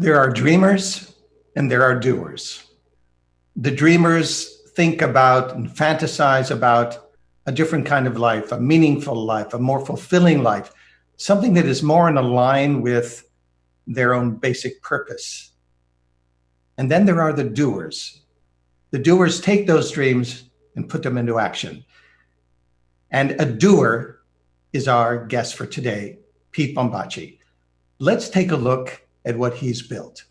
There are dreamers and there are doers. The dreamers think about and fantasize about a different kind of life, a meaningful life, a more fulfilling life, something that is more in line with their own basic purpose. And then there are the doers. The doers take those dreams and put them into action. And a doer is our guest for today, Pete Bombaci. Let's take a look at what he's built.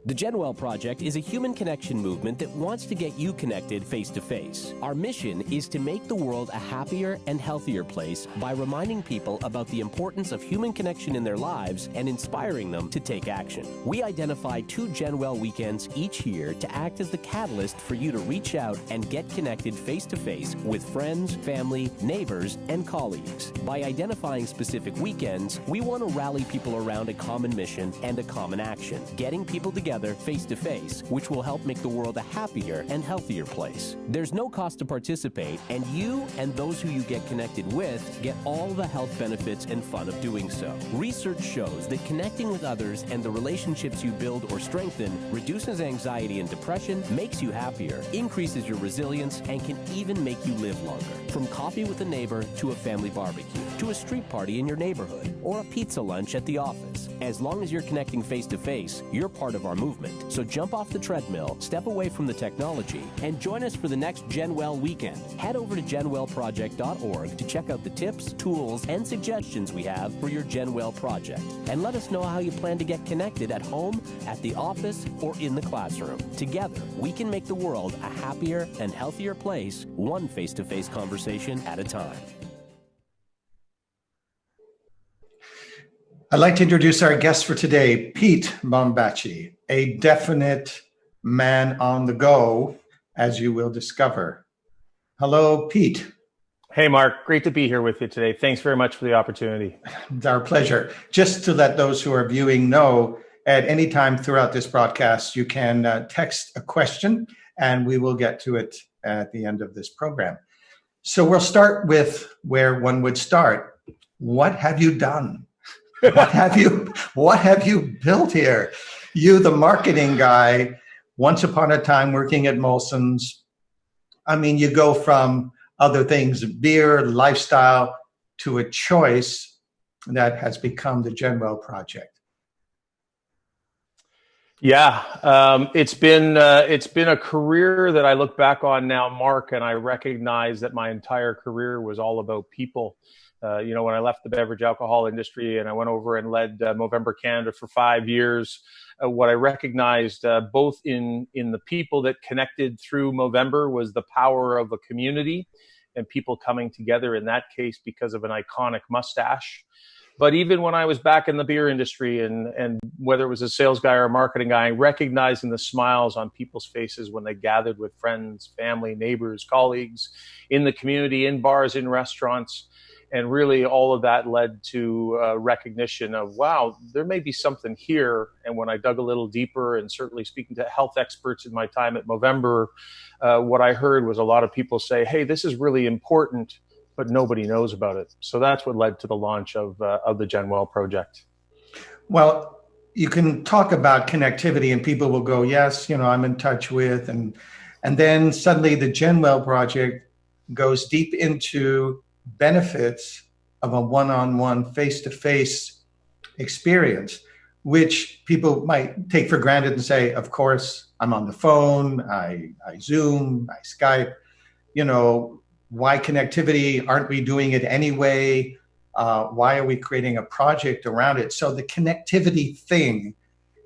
The GenWell Project is a human connection movement that wants to get you connected face-to-face. Our mission is to make the world a happier and healthier place by reminding people about the importance of human connection in their lives and inspiring them to take action. We identify 2 GenWell weekends each year to act as the catalyst for you to reach out and get connected face-to-face with friends, family, neighbors, and colleagues. By identifying specific weekends, we want to rally people around a common mission and a common action, getting people together face-to-face, which will help make the world a happier and healthier place. There's no cost to participate, and you and those who you get connected with get all the health benefits and fun of doing so. Research shows that connecting with others and the relationships you build or strengthen reduces anxiety and depression, makes you happier, increases your resilience, and can even make you live longer. From coffee with a neighbor to a family barbecue, to a street party in your neighborhood, or a pizza lunch at the office. As long as you're connecting face-to-face, you're part of our movement. So jump off the treadmill, step away from the technology, and join us for the next GenWell weekend. Head over to GenWellProject.org to check out the tips, tools, and suggestions we have for your GenWell project. And let us know how you plan to get connected at home, at the office, or in the classroom. Together, we can make the world a happier and healthier place, one face-to-face conversation at a time. I'd like to introduce our guest for today, Pete Bombaci, a definite man on the go, as you will discover. Hello, Pete. Hey, Mark. Great to be here with you today. Thanks very much for the opportunity. It's our pleasure. Just to let those who are viewing know, at any time throughout this broadcast, you can text a question, and we will get to it at the end of this program. So we'll start with where one would start. What have you done? What have you built here? You, the marketing guy, once upon a time working at Molson's. I mean, you go from other things, beer, lifestyle, to a choice that has become the GenWell Project. Yeah, it's been a career that I look back on now, Mark, and I recognize that my entire career was all about people. When I left the beverage alcohol industry and I went over and led Movember Canada for 5 years, what I recognized both in the people that connected through Movember was the power of a community and people coming together, in that case, because of an iconic mustache. But even when I was back in the beer industry and whether it was a sales guy or a marketing guy, recognizing the smiles on people's faces when they gathered with friends, family, neighbors, colleagues in the community, in bars, in restaurants. And really all of that led to recognition of, wow, there may be something here. And when I dug a little deeper and certainly speaking to health experts in my time at Movember, what I heard was a lot of people say, hey, this is really important, but nobody knows about it. So that's what led to the launch of the GenWell Project. Well, you can talk about connectivity and people will go, yes, I'm in touch with, and then suddenly the GenWell Project goes deep into benefits of a one-on-one, face-to-face experience, which people might take for granted and say, of course, I'm on the phone, I Zoom, I Skype, why connectivity? Aren't we doing it anyway? Why are we creating a project around it? So the connectivity thing,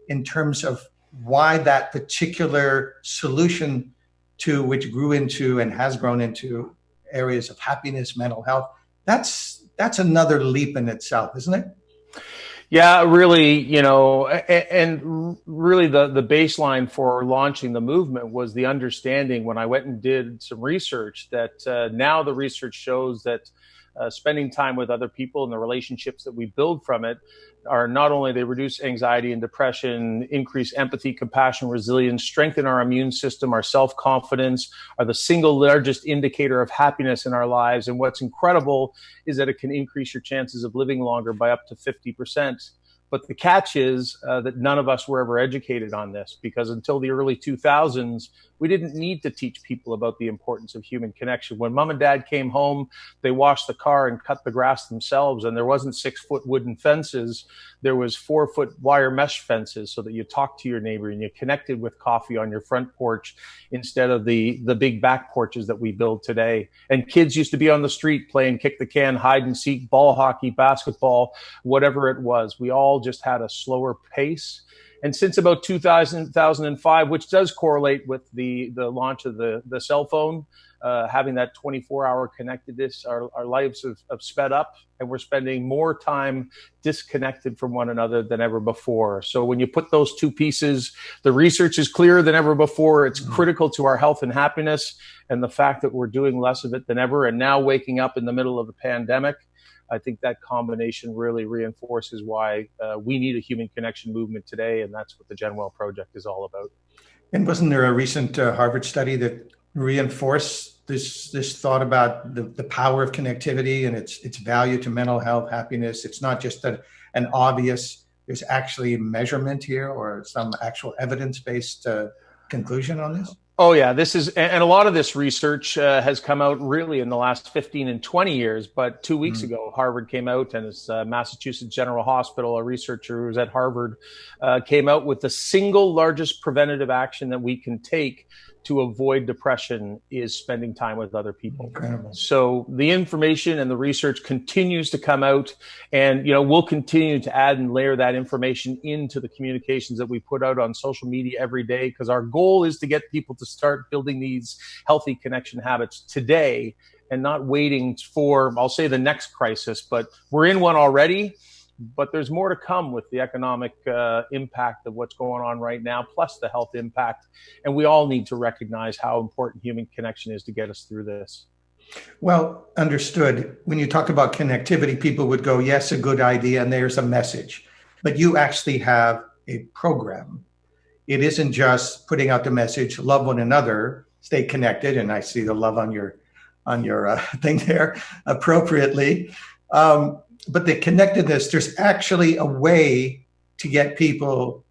in terms of why that particular solution to which grew into and has grown into areas of happiness, mental health, that's another leap in itself, isn't it? Yeah, really, and really the baseline for launching the movement was the understanding when I went and did some research that now the research shows that spending time with other people and the relationships that we build from it are not only they reduce anxiety and depression, increase empathy, compassion, resilience, strengthen our immune system, our self-confidence, are the single largest indicator of happiness in our lives. And what's incredible is that it can increase your chances of living longer by up to 50%. But the catch is that none of us were ever educated on this, because until the early 2000s, we didn't need to teach people about the importance of human connection. When mom and dad came home, they washed the car and cut the grass themselves, and there wasn't 6-foot wooden fences. There was 4-foot wire mesh fences so that you talked to your neighbor and you connected with coffee on your front porch instead of the big back porches that we build today. And kids used to be on the street playing kick the can, hide and seek, ball hockey, basketball, whatever it was. We all just had a slower pace. And since about 2005, which does correlate with the launch of the cell phone, having that 24-hour connectedness, our lives have sped up, and we're spending more time disconnected from one another than ever before. So when you put those two pieces, the research is clearer than ever before. It's critical to our health and happiness, and the fact that we're doing less of it than ever, and now waking up in the middle of a pandemic, I think that combination really reinforces why we need a human connection movement today, and that's what the GenWell Project is all about. And wasn't there a recent Harvard study that reinforced this thought about the power of connectivity and its value to mental health, happiness? It's not just an obvious, there's actually measurement here or some actual evidence-based conclusion on this? Oh, yeah, and a lot of this research has come out really in the last 15 and 20 years. But 2 weeks ago, Harvard came out, and it's Massachusetts General Hospital, a researcher who's at Harvard, came out with the single largest preventative action that we can take to avoid depression is spending time with other people. Incredible. So the information and the research continues to come out, and we'll continue to add and layer that information into the communications that we put out on social media every day, because our goal is to get people to start building these healthy connection habits today and not waiting for, I'll say, the next crisis, but we're in one already. But there's more to come with the economic impact of what's going on right now, plus the health impact. And we all need to recognize how important human connection is to get us through this. Well, understood. When you talk about connectivity, people would go, yes, a good idea, and there's a message. But you actually have a program. It isn't just putting out the message, love one another, stay connected. And I see the love on your thing there appropriately. But the connectedness, there's actually a way to get people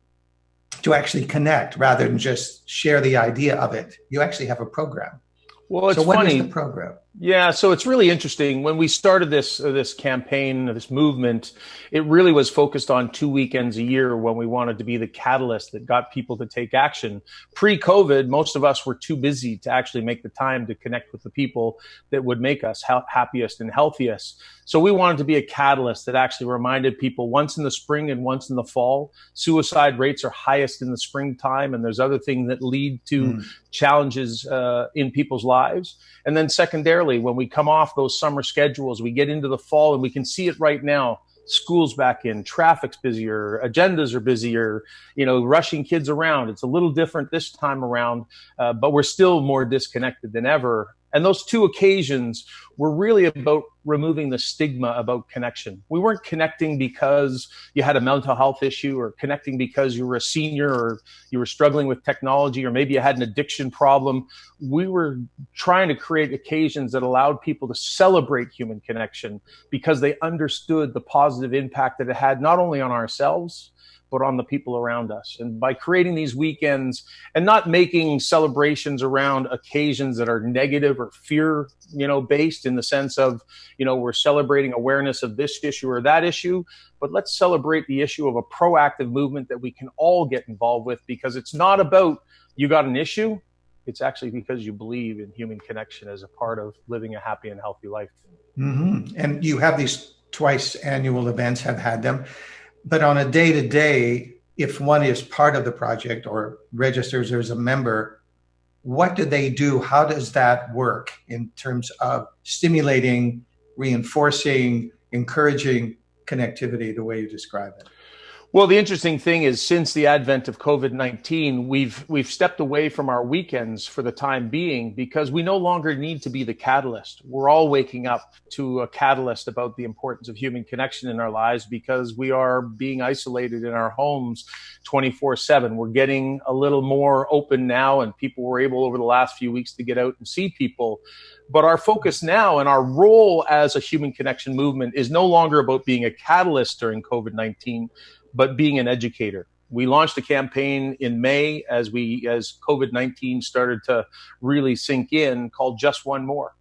to actually connect rather than just share the idea of it. You actually have a program. Well, it's so what funny. is the program? Yeah, so it's really interesting. When we started this campaign, this movement, it really was focused on 2 weekends a year when we wanted to be the catalyst that got people to take action. Pre-COVID, most of us were too busy to actually make the time to connect with the people that would make us happiest and healthiest. So we wanted to be a catalyst that actually reminded people once in the spring and once in the fall. Suicide rates are highest in the springtime, and there's other things that lead to challenges in people's lives. And then secondarily, when we come off those summer schedules, we get into the fall, and we can see it right now. School's back in, traffic's busier, agendas are busier, rushing kids around. It's a little different this time around, but we're still more disconnected than ever. And those two occasions were really about removing the stigma about connection. We weren't connecting because you had a mental health issue, or connecting because you were a senior, or you were struggling with technology, or maybe you had an addiction problem. We were trying to create occasions that allowed people to celebrate human connection because they understood the positive impact that it had not only on ourselves, but on the people around us. And by creating these weekends and not making celebrations around occasions that are negative or fear, based in the sense of, we're celebrating awareness of this issue or that issue, but let's celebrate the issue of a proactive movement that we can all get involved with, because it's not about you got an issue. It's actually because you believe in human connection as a part of living a happy and healthy life. Mm-hmm. And you have these twice annual events, have had them. But on a day-to-day, if one is part of the project or registers as a member, what do they do? How does that work in terms of stimulating, reinforcing, encouraging connectivity the way you describe it? Well, the interesting thing is, since the advent of COVID-19, we've stepped away from our weekends for the time being because we no longer need to be the catalyst. We're all waking up to a catalyst about the importance of human connection in our lives because we are being isolated in our homes 24/7. We're getting a little more open now, and people were able over the last few weeks to get out and see people. But our focus now and our role as a human connection movement is no longer about being a catalyst during COVID-19, but being an educator. We launched a campaign in May as COVID-19 started to really sink in, called Just One More.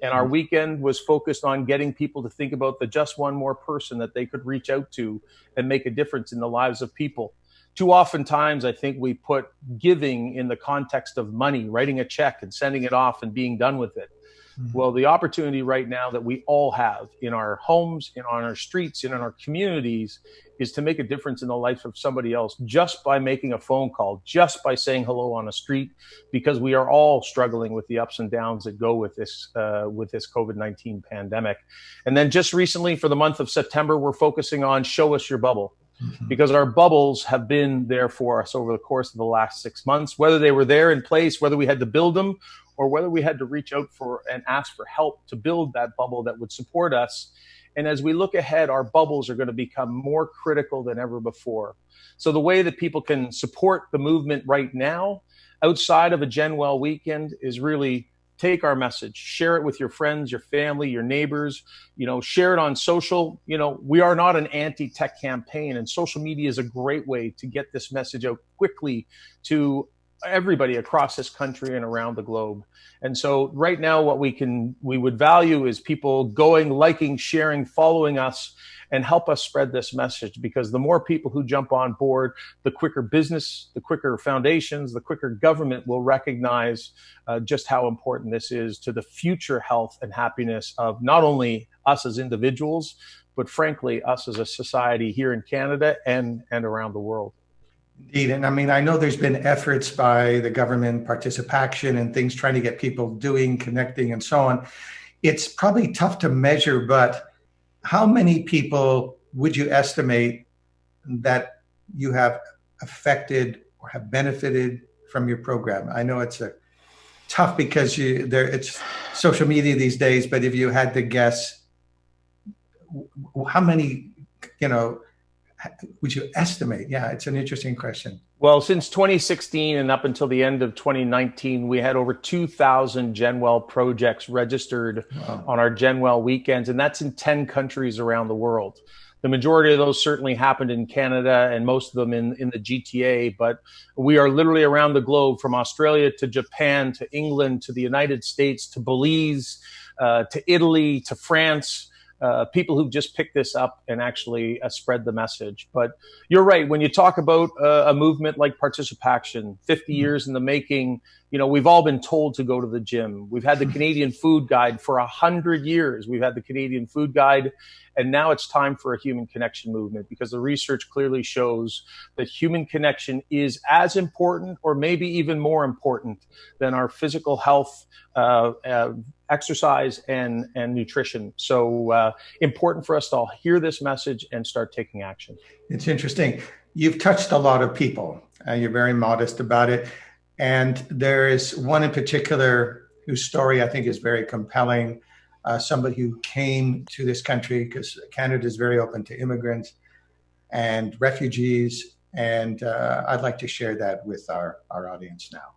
And our weekend was focused on getting people to think about the just one more person that they could reach out to and make a difference in the lives of people. Too oftentimes, I think we put giving in the context of money, writing a check and sending it off and being done with it. Well, the opportunity right now that we all have in our homes, on our streets, and in our communities is to make a difference in the life of somebody else just by making a phone call, just by saying hello on a street, because we are all struggling with the ups and downs that go with this COVID-19 pandemic. And then just recently, for the month of September, we're focusing on Show Us Your Bubble. Because our bubbles have been there for us over the course of the last 6 months, whether they were there in place, whether we had to build them, or whether we had to reach out for and ask for help to build that bubble that would support us. And as we look ahead, our bubbles are going to become more critical than ever before. So the way that people can support the movement right now, outside of a GenWell weekend, is really take our message, share it with your friends, your family, your neighbors, share it on social. We are not an anti-tech campaign, and social media is a great way to get this message out quickly to everybody across this country and around the globe. And so right now, what we would value is people going, liking, sharing, following us, and help us spread this message, because the more people who jump on board, the quicker business, the quicker foundations, the quicker government will recognize just how important this is to the future health and happiness of not only us as individuals, but frankly, us as a society here in Canada and around the world. Indeed. And I mean, I know there's been efforts by the government, participation and things trying to get people doing, connecting and so on. It's probably tough to measure, but how many people would you estimate that you have affected or have benefited from your program? I know it's tough because it's social media these days, but if you had to guess, how many, would you estimate? Yeah, it's an interesting question. Well, since 2016 and up until the end of 2019, we had over 2,000 GenWell projects registered on our GenWell weekends, and that's in 10 countries around the world. The majority of those certainly happened in Canada and most of them in the GTA, but we are literally around the globe, from Australia to Japan to England to the United States to Belize to Italy to France. People who've just picked this up and actually spread the message. But you're right. When you talk about a movement like participation, 50 years in the making, we've all been told to go to the gym. We've had the Canadian Food Guide for 100 years. We've had the Canadian Food Guide. And now it's time for a human connection movement, because the research clearly shows that human connection is as important, or maybe even more important, than our physical health, exercise and nutrition. So important for us to all hear this message and start taking action. It's interesting. You've touched a lot of people. You're very modest about it. And there is one in particular whose story I think is very compelling. Somebody who came to this country, because Canada is very open to immigrants and refugees. And I'd like to share that with our audience now.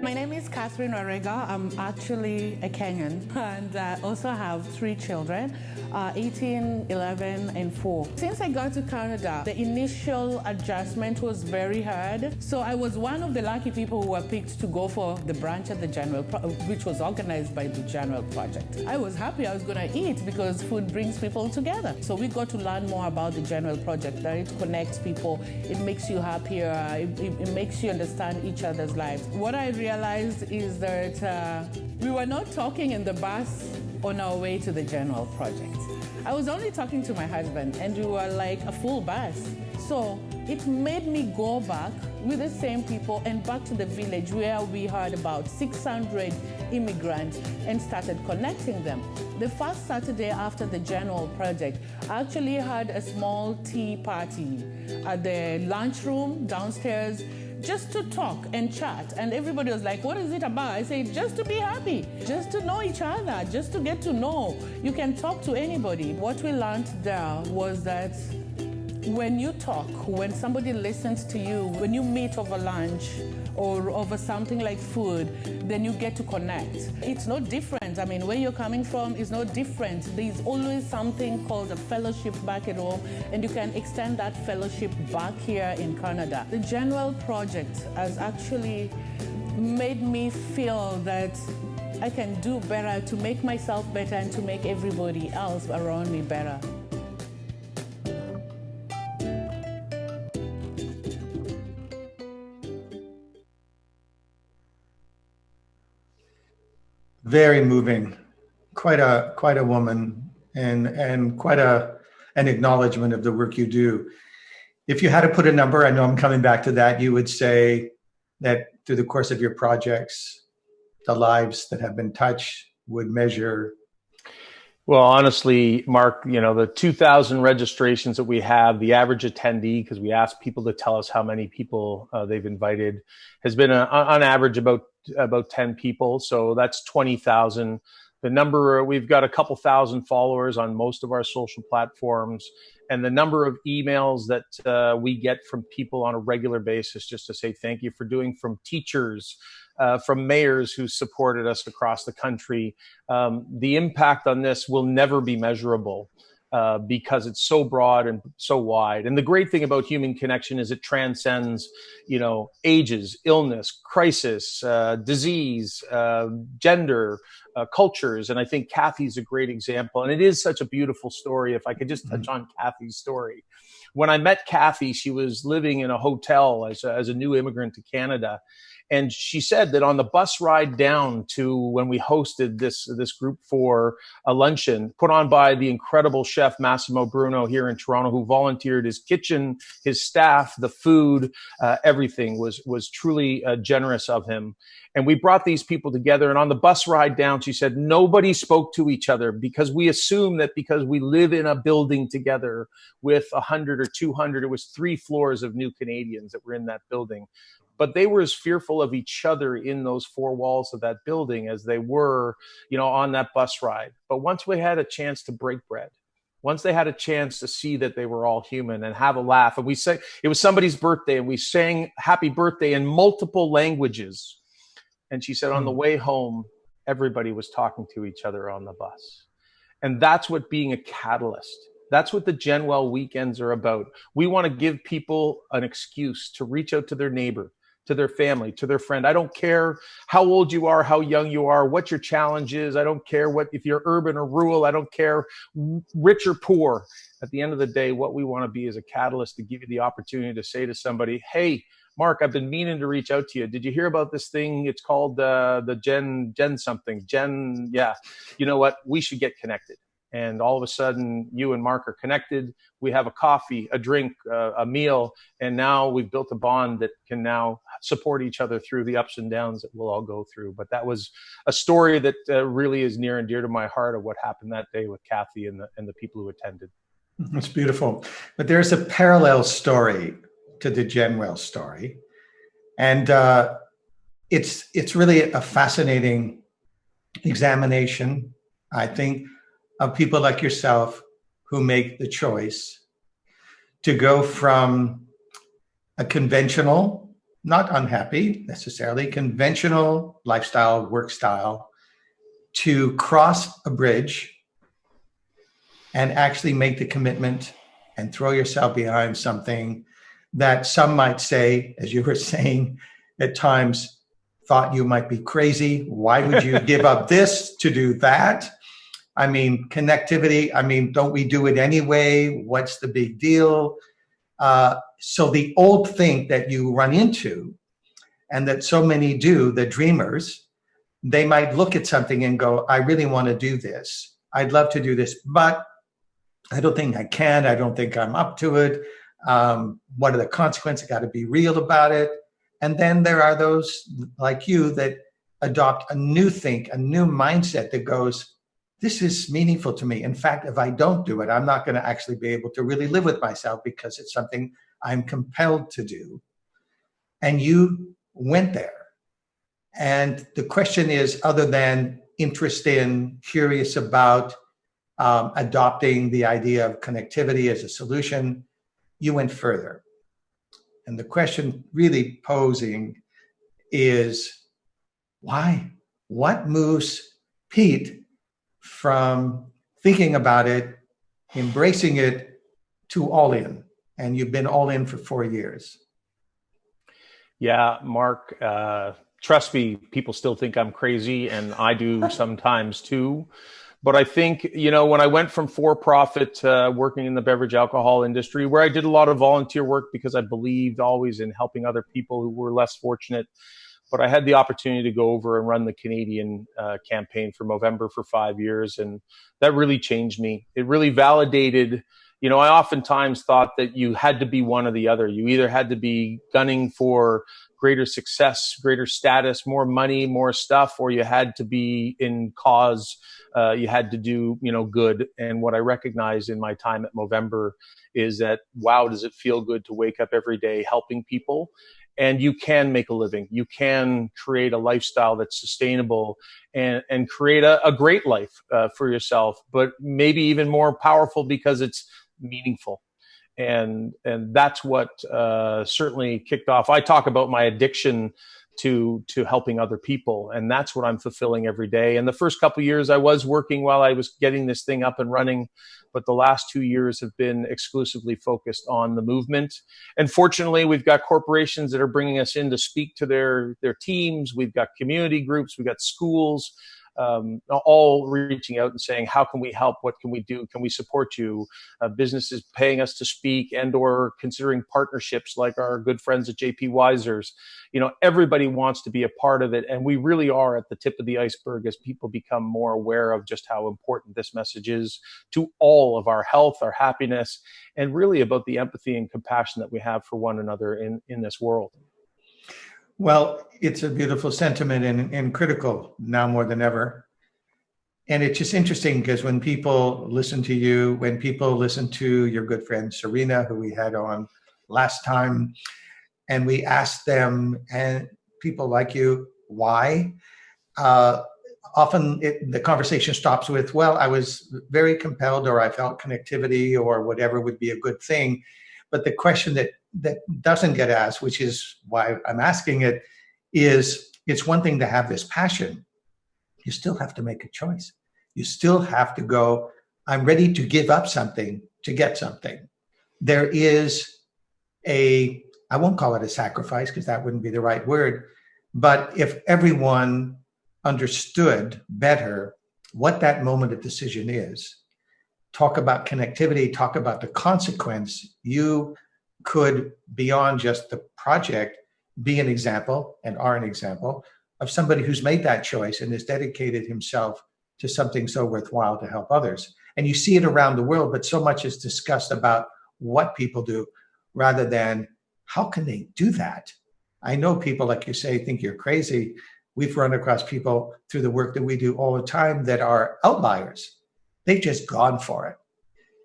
My name is Catherine Orega. I'm actually a Kenyan, and I also have 3 children, 18, 11, and 4. Since I got to Canada, the initial adjustment was very hard. So I was one of the lucky people who were picked to go for the branch at the GenWell, which was organized by the GenWell Project. I was happy I was going to eat, because food brings people together. So we got to learn more about the GenWell Project. That it connects people, it makes you happier, it makes you understand each other's lives. What I realized is that we were not talking in the bus on our way to the GenWell Project. I was only talking to my husband, and we were like a full bus. So It made me go back with the same people and back to the village where we heard about 600 immigrants and started connecting them. The first Saturday after the GenWell Project, I actually had a small tea party at the lunchroom downstairs, just to talk and chat. And everybody was like, what is it about? I said, just to be happy, just to know each other, just to get to know. You can talk to anybody. What we learned there was that when you talk, when somebody listens to you, when you meet over lunch or over something like food, then you get to connect. It's no different. I mean, where you're coming from is no different. There's always something called a fellowship back at home, and you can extend that fellowship back here in Canada. The GenWell Project has actually made me feel that I can do better to make myself better and to make everybody else around me better. Very moving, quite a woman, and quite an acknowledgement of the work you do. If you had to put a number, I know I'm coming back to that, you would say that through the course of your projects, the lives that have been touched would measure. Well, honestly, Mark, the 2,000 registrations that we have, the average attendee, because we ask people to tell us how many people they've invited, has been on average about 10 people. So that's 20,000. The number, we've got a couple thousand followers on most of our social platforms. And the number of emails that we get from people on a regular basis just to say thank you for doing, from teachers, from mayors who supported us across the country. The impact on this will never be measurable because it's so broad and so wide. And the great thing about human connection is it transcends, ages, illness, crisis, disease, gender, cultures. And I think Kathy's a great example. And it is such a beautiful story. If I could just touch on Kathy's story. When I met Kathy, she was living in a hotel as a new immigrant to Canada. And she said that on the bus ride down to when we hosted this group for a luncheon put on by the incredible chef Massimo Bruno here in Toronto, who volunteered his kitchen, his staff, the food, everything was truly generous of him. And we brought these people together. And on the bus ride down, she said, nobody spoke to each other because we assume that because we live in a building together with 100 or 200, it was 3 floors of new Canadians that were in that building. But they were as fearful of each other in those 4 walls of that building as they were, on that bus ride. But once we had a chance to break bread, once they had a chance to see that they were all human and have a laugh, and we say it was somebody's birthday, and we sang happy birthday in multiple languages. And she said on the way home, everybody was talking to each other on the bus. And that's what being a catalyst. That's what the GenWell weekends are about. We want to give people an excuse to reach out to their neighbor, to their family, to their friend. I don't care how old you are, how young you are, what your challenge is. I don't care if you're urban or rural. I don't care rich or poor. At the end of the day, what we want to be is a catalyst to give you the opportunity to say to somebody, hey, Mark, I've been meaning to reach out to you. Did you hear about this thing? It's called the Gen something. Yeah. You know what? We should get connected. And all of a sudden, you and Mark are connected. We have a coffee, a drink, a meal, and now we've built a bond that can now support each other through the ups and downs that we'll all go through. But that was a story that really is near and dear to my heart of what happened that day with Kathy and the people who attended. It's beautiful. But there's a parallel story to the GenWell story. And it's really a fascinating examination, I think, of people like yourself who make the choice to go from a conventional, not unhappy necessarily, conventional lifestyle, work style, to cross a bridge and actually make the commitment and throw yourself behind something that some might say, as you were saying, at times thought you might be crazy. Why would you give up this to do that? I mean, connectivity, don't we do it anyway? What's the big deal? So the old thing that you run into, and that so many do, the dreamers, they might look at something and go, I really want to do this. I'd love to do this, but I don't think I can. I don't think I'm up to it. What are the consequences? Got to be real about it. And then there are those like you that adopt a new mindset that goes, this is meaningful to me. In fact, if I don't do it, I'm not going to actually be able to really live with myself because it's something I'm compelled to do. And you went there. And the question is, other than interest in, curious about adopting the idea of connectivity as a solution, you went further. And the question really posing is, why? What moves Pete from thinking about it, embracing it, to all in? And you've been all in for 4 years. Yeah, Mark, trust me, people still think I'm crazy, and I do sometimes too. But I think, when I went from for-profit working in the beverage alcohol industry, where I did a lot of volunteer work because I believed always in helping other people who were less fortunate, but I had the opportunity to go over and run the Canadian campaign for Movember for 5 years, and that really changed me. It really validated. I oftentimes thought that you had to be one or the other. You either had to be gunning for greater success, greater status, more money, more stuff, or you had to be in cause. You had to do, good. And what I recognized in my time at Movember is that, wow, does it feel good to wake up every day helping people? And you can make a living. You can create a lifestyle that's sustainable and create a great life for yourself, but maybe even more powerful because it's meaningful. And that's what certainly kicked off. I talk about my addiction to helping other people, and that's what I'm fulfilling every day. And the first couple of years I was working while I was getting this thing up and running, but the last 2 years have been exclusively focused on the movement. And fortunately, we've got corporations that are bringing us in to speak to their teams. We've got community groups, we've got schools, all reaching out and saying, how can we help? What can we do? Can we support you? Businesses paying us to speak and or considering partnerships like our good friends at JP Wisers. Everybody wants to be a part of it. And we really are at the tip of the iceberg as people become more aware of just how important this message is to all of our health, our happiness, and really about the empathy and compassion that we have for one another in this world. Well, it's a beautiful sentiment and critical now more than ever. And it's just interesting because when people listen to you, when people listen to your good friend Serena, who we had on last time, and we asked them, and people like you, why? Often the conversation stops with, well, I was very compelled, or I felt connectivity, or whatever would be a good thing. But the question that doesn't get asked, which is why I'm asking it, is it's one thing to have this passion. You still have to make a choice. You still have to go, I'm ready to give up something to get something. There is I won't call it a sacrifice because that wouldn't be the right word, but if everyone understood better what that moment of decision is, talk about connectivity, talk about the consequence, you could, beyond just the project, be an example and are an example of somebody who's made that choice and has dedicated himself to something so worthwhile to help others. And you see it around the world, but so much is discussed about what people do rather than how can they do that? I know people, like you say, think you're crazy. We've run across people through the work that we do all the time that are outliers. They've just gone for it.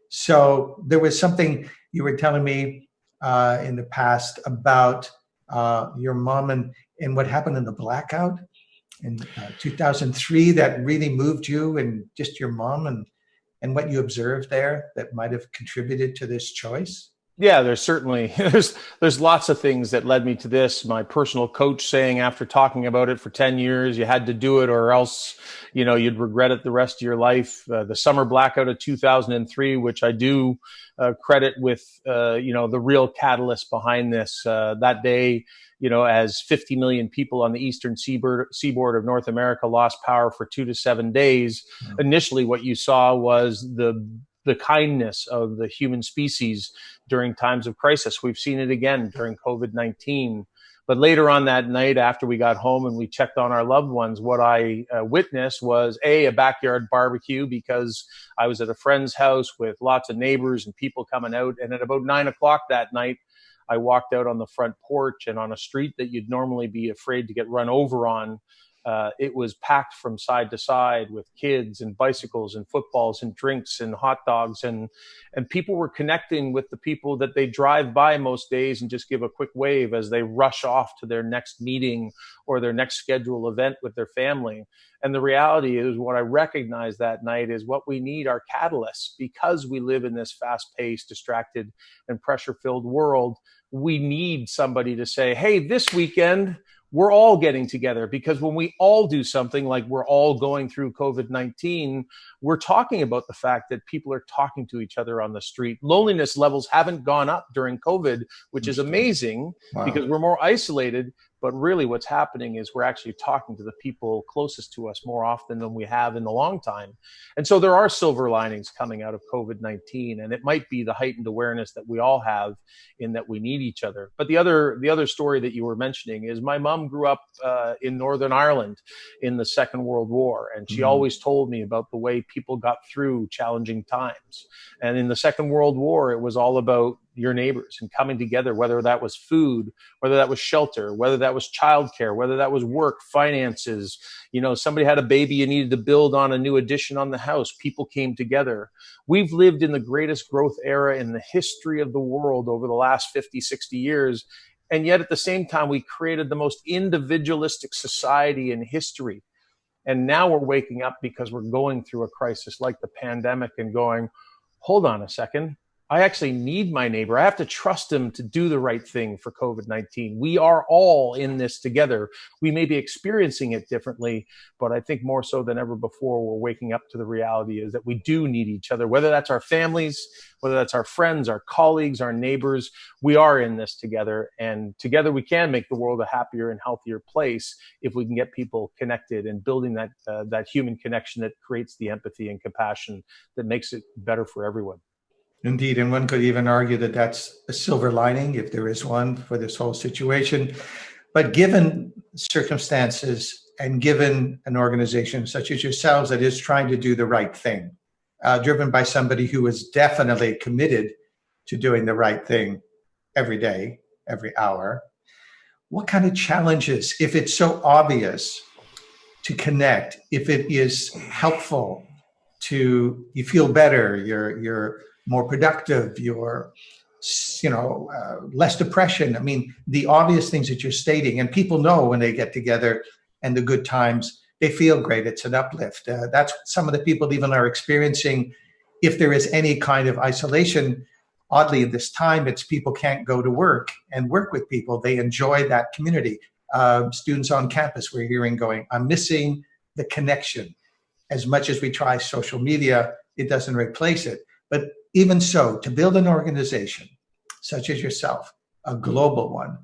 So there was something you were telling me in the past about your mom and what happened in the blackout in 2003 that really moved you, and just your mom and what you observed there that might have contributed to this choice. Yeah, there's certainly there's lots of things that led me to this. My personal coach saying after talking about it for 10 years, you had to do it or else, you'd regret it the rest of your life. The summer blackout of 2003, which I do credit with, the real catalyst behind this. That day, as 50 million people on the eastern seaboard of North America lost power for 2 to 7 days. Mm-hmm. Initially, what you saw was the kindness of the human species during times of crisis. We've seen it again during COVID-19. But later on that night, after we got home and we checked on our loved ones, what I witnessed was a backyard barbecue, because I was at a friend's house with lots of neighbors and people coming out. And at about 9 o'clock that night, I walked out on the front porch, and on a street that you'd normally be afraid to get run over on, it was packed from side to side with kids and bicycles and footballs and drinks and hot dogs, and people were connecting with the people that they drive by most days and just give a quick wave as they rush off to their next meeting or their next scheduled event with their family. And the reality is, what I recognized that night is what we need are catalysts, because we live in this fast-paced, distracted, and pressure-filled world. We need somebody to say, hey, this weekend, we're all getting together, because when we all do something, like we're all going through COVID-19, we're talking about the fact that people are talking to each other on the street. Loneliness levels haven't gone up during COVID, which is amazing. Wow. Because we're more isolated. But really what's happening is we're actually talking to the people closest to us more often than we have in a long time. And so there are silver linings coming out of COVID-19, and it might be the heightened awareness that we all have in that we need each other. But the other story that you were mentioning is my mom grew up in Northern Ireland in the Second World War, and she always told me about the way people got through challenging times. And in the Second World War, it was all about your neighbors and coming together, whether that was food, whether that was shelter, whether that was childcare, whether that was work, finances. You know, somebody had a baby and needed to build on a new addition on the house. People came together. We've lived in the greatest growth era in the history of the world over the last 50, 60 years. And yet at the same time, we created the most individualistic society in history. And now we're waking up because we're going through a crisis like the pandemic and going, hold on a second. I actually need my neighbor. I have to trust him to do the right thing for COVID-19. We are all in this together. We may be experiencing it differently, but I think more so than ever before, we're waking up to the reality is that we do need each other, whether that's our families, whether that's our friends, our colleagues, our neighbors. We are in this together, and together we can make the world a happier and healthier place if we can get people connected and building that human connection that creates the empathy and compassion that makes it better for everyone. Indeed, and one could even argue that that's a silver lining, if there is one, for this whole situation. But given circumstances and given an organization such as yourselves that is trying to do the right thing, driven by somebody who is definitely committed to doing the right thing every day, every hour, what kind of challenges, if it's so obvious to connect, if it is helpful to, you feel better, you're more productive, you're, less depression. I mean, the obvious things that you're stating, and people know when they get together and the good times, they feel great. It's an uplift. That's what some of the people even are experiencing. If there is any kind of isolation, oddly, at this time, it's people can't go to work and work with people. They enjoy that community. Students on campus, we're hearing going, I'm missing the connection. As much as we try social media, it doesn't replace it. But even so, to build an organization such as yourself, a global one,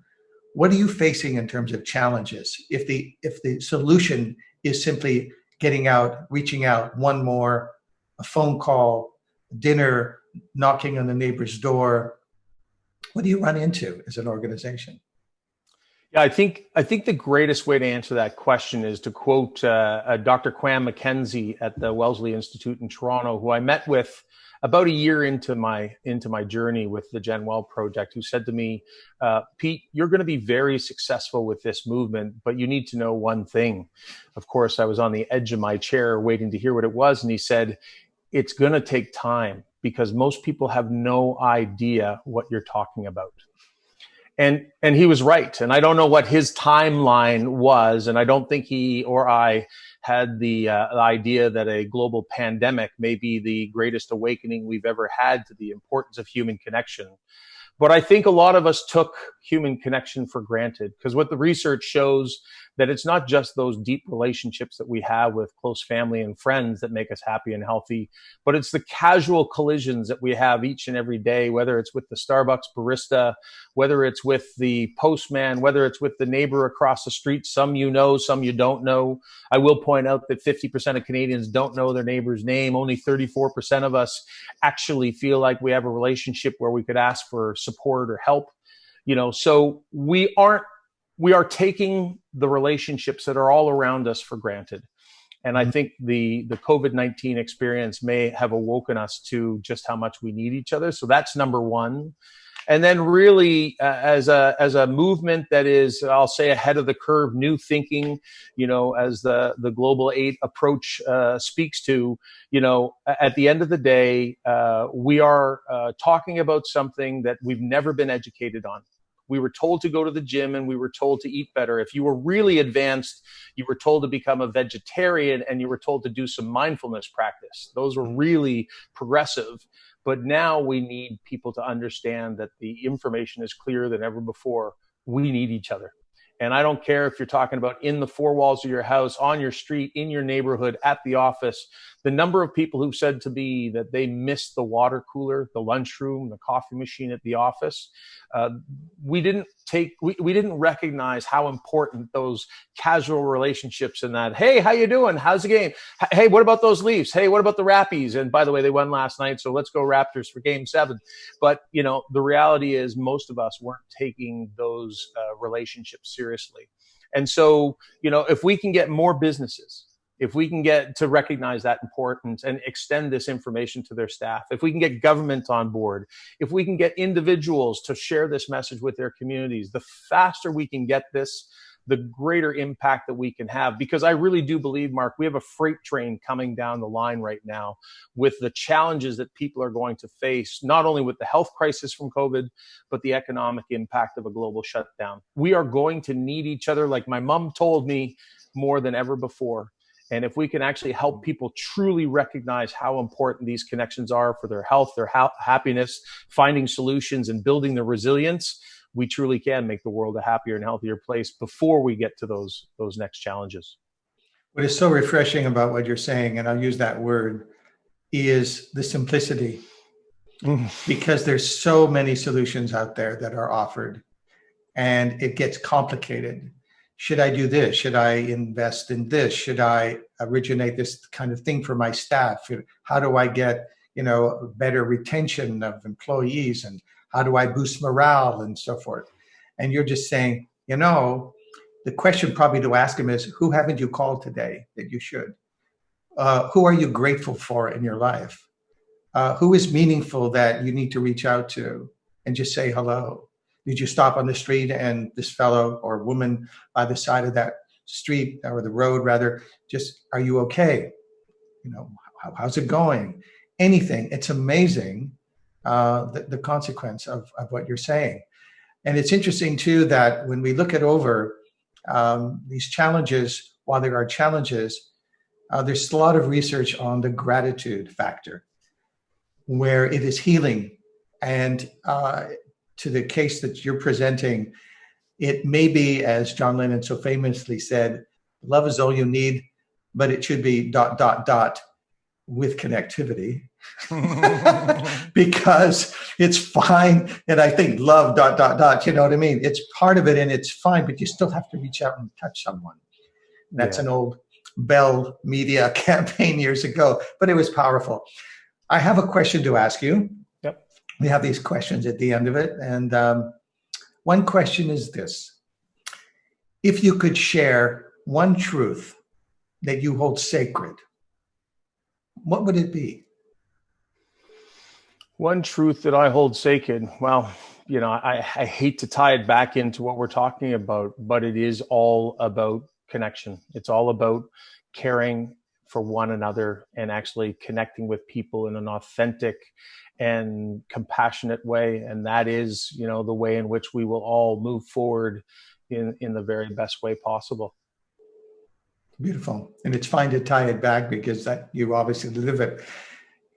what are you facing in terms of challenges? If the solution is simply getting out, reaching out, one more, a phone call, dinner, knocking on the neighbor's door, what do you run into as an organization? Yeah, I think the greatest way to answer that question is to quote Dr. Quam McKenzie at the Wellesley Institute in Toronto, who I met with about a year into my journey with the GenWell Project, who said to me, Pete, you're going to be very successful with this movement, but you need to know one thing. Of course, I was on the edge of my chair waiting to hear what it was. And he said, it's going to take time because most people have no idea what you're talking about. And he was right. And I don't know what his timeline was. And I don't think he or I had the idea that a global pandemic may be the greatest awakening we've ever had to the importance of human connection. But I think a lot of us took human connection for granted, because what the research shows that it's not just those deep relationships that we have with close family and friends that make us happy and healthy, but it's the casual collisions that we have each and every day, whether it's with the Starbucks barista, whether it's with the postman, whether it's with the neighbor across the street. Some you know, some you don't know. I will point out that 50% of Canadians don't know their neighbor's name. Only 34% of us actually feel like we have a relationship where we could ask for support or help. So we aren't we are taking the relationships that are all around us for granted. And I think the COVID-19 experience may have awoken us to just how much we need each other. So that's number one. And then really as a movement that is, I'll say, ahead of the curve, new thinking, as the Global 8 approach speaks to, at the end of the day, we are talking about something that we've never been educated on. We were told to go to the gym and we were told to eat better. If you were really advanced, you were told to become a vegetarian and you were told to do some mindfulness practice. Those were really progressive. But now we need people to understand that the information is clearer than ever before. We need each other. And I don't care if you're talking about in the four walls of your house, on your street, in your neighborhood, at the office. The number of people who've said to me that they miss the water cooler, the lunchroom, the coffee machine at the office. We didn't recognize how important those casual relationships and that, hey, how you doing? How's the game? Hey, what about those Leafs? Hey, what about the Rappies? And by the way, they won last night, so let's go Raptors for Game 7. But, the reality is most of us weren't taking those relationships seriously. And so, if we can get more businesses, if we can get to recognize that importance and extend this information to their staff, if we can get government on board, if we can get individuals to share this message with their communities, the faster we can get this, the greater impact that we can have. Because I really do believe, Mark, we have a freight train coming down the line right now with the challenges that people are going to face, not only with the health crisis from COVID, but the economic impact of a global shutdown. We are going to need each other, like my mom told me, more than ever before. And if we can actually help people truly recognize how important these connections are for their health, their happiness, finding solutions and building the resilience, we truly can make the world a happier and healthier place before we get to those next challenges. What is so refreshing about what you're saying, and I'll use that word, is the simplicity. Because there's so many solutions out there that are offered and it gets complicated. Should I do this? Should I invest in this? Should I originate this kind of thing for my staff? How do I get, better retention of employees? And how do I boost morale and so forth? And you're just saying, the question probably to ask them is, who haven't you called today that you should? Who are you grateful for in your life? Who is meaningful that you need to reach out to and just say hello? Did you stop on the street and this fellow or woman by the side of that street or the road rather, just, are you okay? How's it going? Anything. It's amazing the consequence of what you're saying. And it's interesting too that when we look at over these challenges, while there are challenges, there's a lot of research on the gratitude factor, where it is healing. And to the case that you're presenting, it may be, as John Lennon so famously said, love is all you need, but it should be ... with connectivity. Because it's fine. And I think love ... you know what I mean? It's part of it and it's fine, but you still have to reach out and touch someone. That's an old Bell Media campaign years ago, but it was powerful. I have a question to ask you. Yep. We have these questions at the end of it. And one question is this. If you could share one truth that you hold sacred, what would it be? One truth that I hold sacred, well, I hate to tie it back into what we're talking about, but it is all about connection. It's all about caring for one another and actually connecting with people in an authentic and compassionate way. And that is, the way in which we will all move forward in the very best way possible. Beautiful. And it's fine to tie it back because that you obviously live it.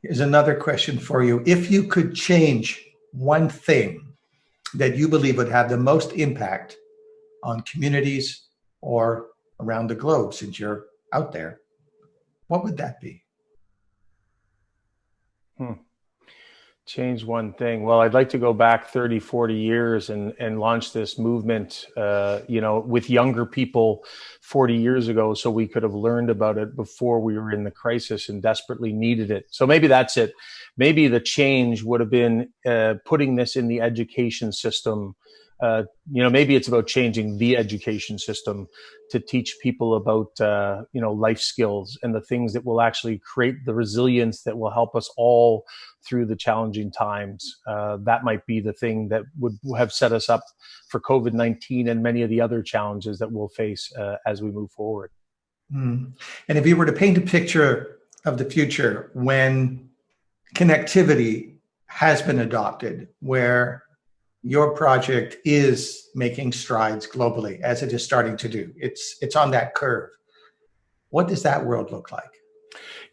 Here's another question for you. If you could change one thing that you believe would have the most impact on communities or around the globe, since you're out there, what would that be? Change one thing. Well, I'd like to go back 30, 40 years and launch this movement, with younger people 40 years ago, so we could have learned about it before we were in the crisis and desperately needed it. So maybe that's it. Maybe the change would have been putting this in the education system maybe it's about changing the education system to teach people about, life skills and the things that will actually create the resilience that will help us all through the challenging times. That might be the thing that would have set us up for COVID-19 and many of the other challenges that we'll face as we move forward. Mm. And if you were to paint a picture of the future when connectivity has been adopted, where your project is making strides globally, as it is starting to do, it's on that curve. What does that world look like?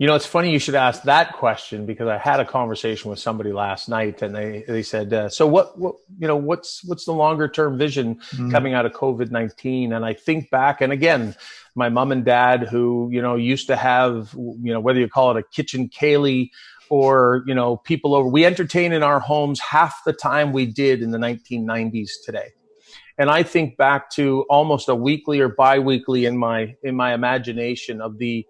It's funny you should ask that question, because I had a conversation with somebody last night, and they said, so what's the longer term vision coming out of COVID-19? And I think back, and again, my mom and dad, who used to have, whether you call it a kitchen ceilidh or people over, we entertain in our homes half the time we did in the 1990s today. And I think back to almost a weekly or bi-weekly in my imagination of the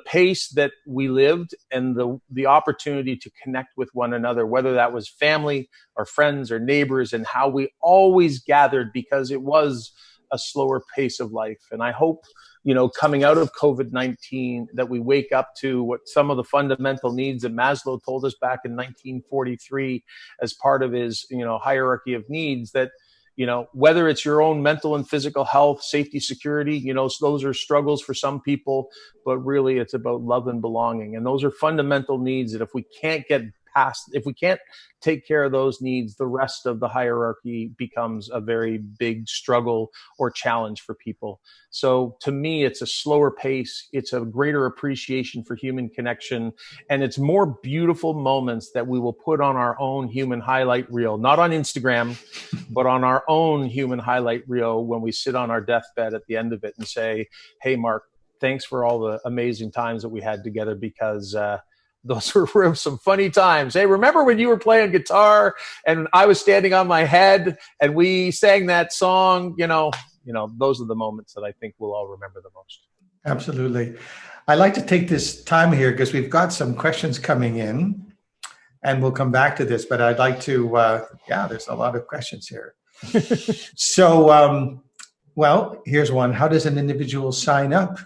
pace that we lived and the opportunity to connect with one another, whether that was family or friends or neighbors, and how we always gathered because it was a slower pace of life. And I hope, coming out of COVID-19, that we wake up to what some of the fundamental needs that Maslow told us back in 1943 as part of his, hierarchy of needs, that whether it's your own mental and physical health, safety, security, those are struggles for some people, but really it's about love and belonging. And those are fundamental needs that if we can't take care of those needs, the rest of the hierarchy becomes a very big struggle or challenge for people. So to me, it's a slower pace. It's a greater appreciation for human connection. And it's more beautiful moments that we will put on our own human highlight reel, not on Instagram, but on our own human highlight reel when we sit on our deathbed at the end of it and say, hey, Mark, thanks for all the amazing times that we had together, because those were some funny times. Hey, remember when you were playing guitar and I was standing on my head and we sang that song? Those are the moments that I think we'll all remember the most. Absolutely. I like to take this time here because we've got some questions coming in, and we'll come back to this, but I'd like to, there's a lot of questions here. So, here's one. How does an individual sign up?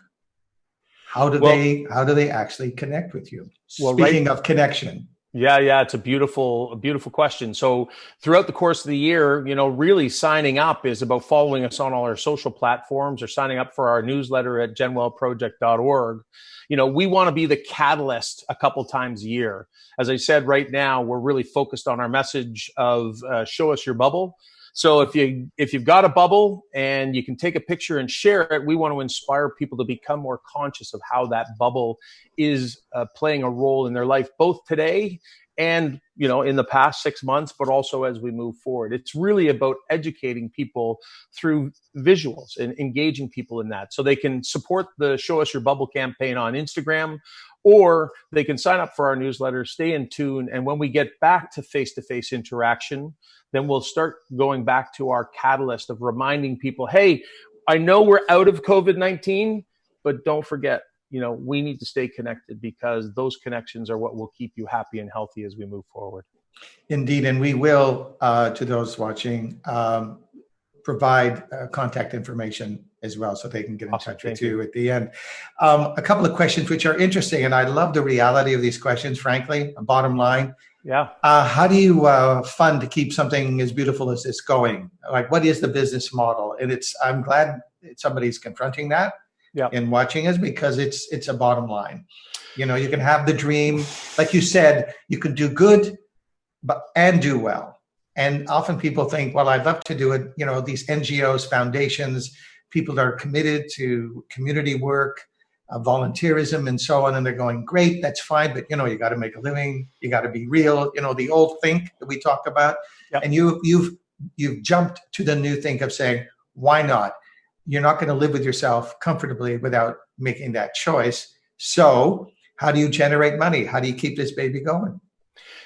How do they actually connect with you? Speaking of connection. Yeah, it's a beautiful question. So throughout the course of the year, really signing up is about following us on all our social platforms or signing up for our newsletter at GenWellProject.org. We want to be the catalyst a couple times a year. As I said, right now, we're really focused on our message of show us your bubble. So if you've got a bubble and you can take a picture and share it, we want to inspire people to become more conscious of how that bubble is playing a role in their life, both today and, in the past 6 months, but also as we move forward. It's really about educating people through visuals and engaging people in that, so they can support the Show Us Your Bubble campaign on Instagram, or they can sign up for our newsletter, stay in tune. And when we get back to face-to-face interaction, then we'll start going back to our catalyst of reminding people, hey, I know we're out of COVID-19, but don't forget, we need to stay connected, because those connections are what will keep you happy and healthy as we move forward. Indeed. And we will, to those watching, provide contact information as well, so they can get in touch with you at the end. A couple of questions which are interesting, and I love the reality of these questions, frankly. Bottom line. Yeah. How do you fund to keep something as beautiful as this going? Like, what is the business model? And I'm glad somebody's confronting that and watching us, because it's a bottom line. You can have the dream, like you said, you can do good, and do well. And often people think, well, I'd love to do it. These NGOs, foundations, people that are committed to community work, volunteerism, and so on. And they're going, great, that's fine. But, you got to make a living. You got to be real. The old think that we talked about. Yep. And you've jumped to the new think of saying, why not? You're not going to live with yourself comfortably without making that choice. So how do you generate money? How do you keep this baby going?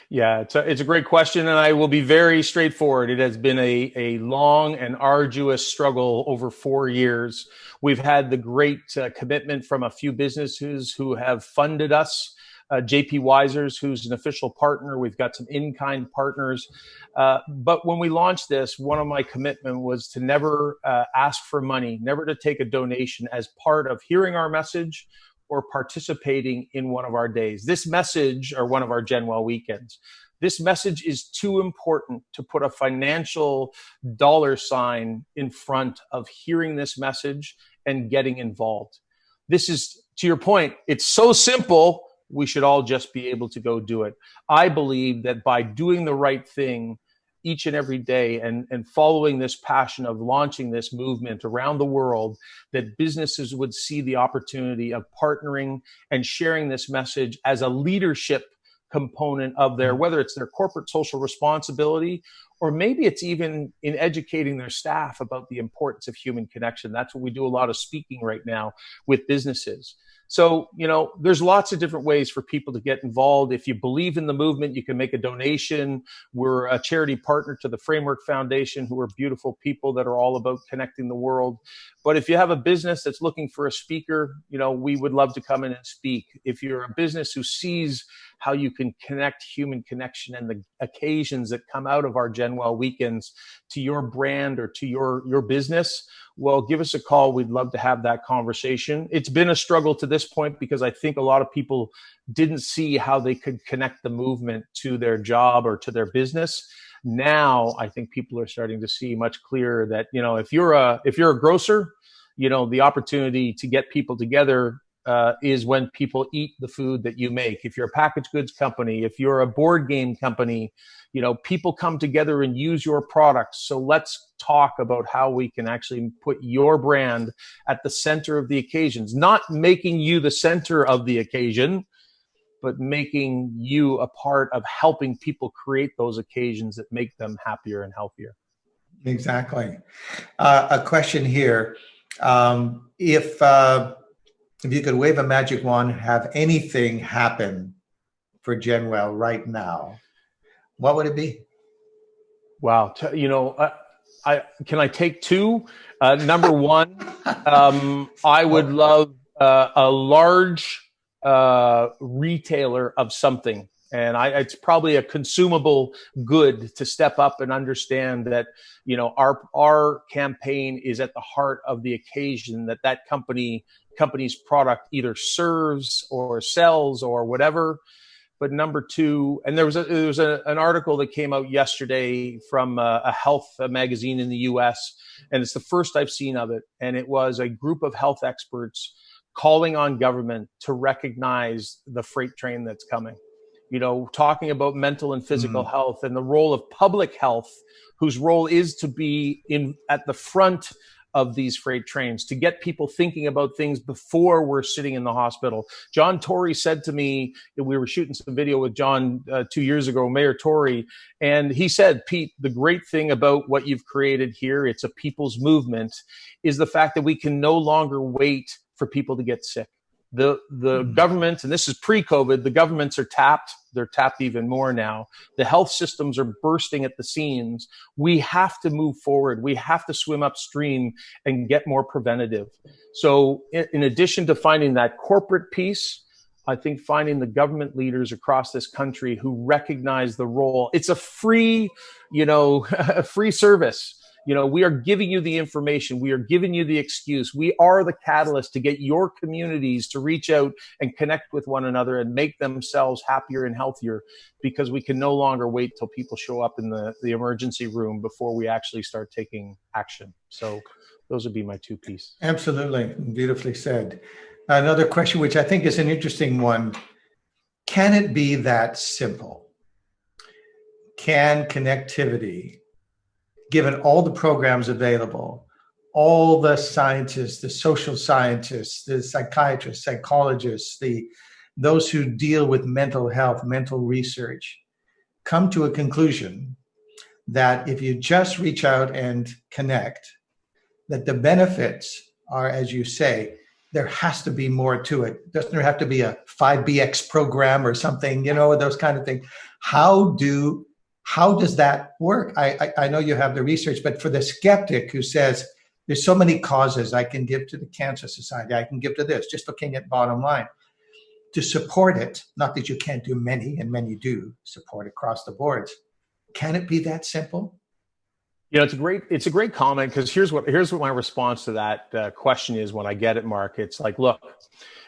Yeah, it's a great question, and I will be very straightforward. It has been a long and arduous struggle over 4 years. We've had the great commitment from a few businesses who have funded us JP Wisers, who's an official partner. We've got some in-kind partners. But when we launched this, one of my commitment was to never ask for money, never to take a donation as part of hearing our message or participating in one of our days. This message, or one of our GenWell weekends, this message is too important to put a financial dollar sign in front of hearing this message and getting involved. This is, to your point, it's so simple, we should all just be able to go do it. I believe that by doing the right thing each and every day and following this passion of launching this movement around the world, that businesses would see the opportunity of partnering and sharing this message as a leadership component of their, whether it's their corporate social responsibility, or maybe it's even in educating their staff about the importance of human connection. That's what we do a lot of speaking right now with businesses. So, there's lots of different ways for people to get involved. If you believe in the movement, you can make a donation. We're a charity partner to the Framework Foundation, who are beautiful people that are all about connecting the world. But if you have a business that's looking for a speaker, we would love to come in and speak. If you're a business who sees how you can connect human connection and the occasions that come out of our GenWell weekends to your brand or to your business, well, give us a call. We'd love to have that conversation. It's been a struggle to this point because I think a lot of people didn't see how they could connect the movement to their job or to their business. Now, I think people are starting to see much clearer that, if you're a grocer, the opportunity to get people together is when people eat the food that you make. If you're a packaged goods company, if you're a board game company, people come together and use your products. So let's talk about how we can actually put your brand at the center of the occasions, not making you the center of the occasion, but making you a part of helping people create those occasions that make them happier and healthier. Exactly. A question here. If you could wave a magic wand and have anything happen for GenWell right now, what would it be? Wow. Can I take two? Number one, I would love a large retailer of something. And it's probably a consumable good to step up and understand that, our campaign is at the heart of the occasion that company's product either serves or sells or whatever. But number two, and there was an article that came out yesterday from a health magazine in the US, and it's the first I've seen of it. And it was a group of health experts calling on government to recognize the freight train that's coming. Talking about mental and physical health and the role of public health, whose role is to be at the front of these freight trains, to get people thinking about things before we're sitting in the hospital. John Tory said to me, we were shooting some video with John 2 years ago, Mayor Tory, and he said, Pete, the great thing about what you've created here, it's a people's movement, is the fact that we can no longer wait for people to get sick. The government, and this is pre-COVID, the governments are tapped. They're tapped even more now. The health systems are bursting at the seams. We have to move forward. We have to swim upstream and get more preventative. So in addition to finding that corporate piece, I think finding the government leaders across this country who recognize the role. It's a free, a free service. We are giving you the information. We are giving you the excuse. We are the catalyst to get your communities to reach out and connect with one another and make themselves happier and healthier, because we can no longer wait till people show up in the emergency room before we actually start taking action. So those would be my two pieces. Absolutely. Beautifully said. Another question, which I think is an interesting one. Can it be that simple? Can connectivity, given all the programs available, all the scientists, the social scientists, the psychiatrists, psychologists, those who deal with mental health, mental research, come to a conclusion that if you just reach out and connect, that the benefits are, as you say, there has to be more to it. Doesn't there have to be a 5BX program or something, those kind of things? How does that work? I know you have the research, but for the skeptic who says, there's so many causes I can give to the Cancer Society, I can give to this, just looking at bottom line. to support it, not that you can't do many, and many do support across the boards. Can it be that simple? You know, it's a great comment, because here's what my response to that question is when I get it, Mark. It's like, look,